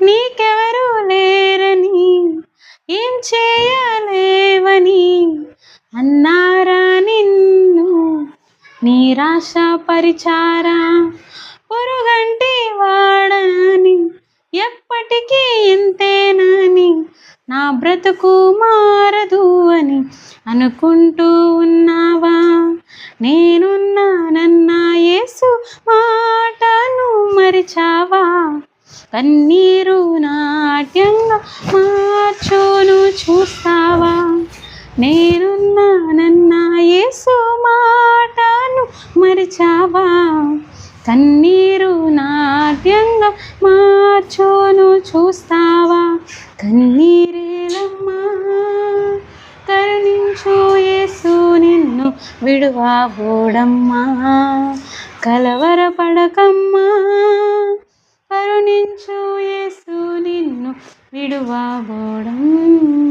నీకెవరు లేరని ఏం చేయలేవని అన్నారా నిన్ను నిరాశ పరిచారా. పొరుగంటి వాడని ఎప్పటికీ ఇంతేనని నా బ్రతుకు మారదు అని అనుకుంటూ ఉన్నావా. నేనున్నానన్న యేసు మాటను మరిచావా. కన్నీరు నాట్యంగా మార్చును చూస్తావా. నేనున్నానన్న యేసు మాటను మరిచావా. కన్నీరు నాట్యంగా మార్చును చూస్తావా. కన్నీరేలమ్మా కరుణించు యేసు నిన్ను విడువబోడమ్మా. కలవరపడకమ్మా కరుణించు యేసు నిన్ను విడువబోడం.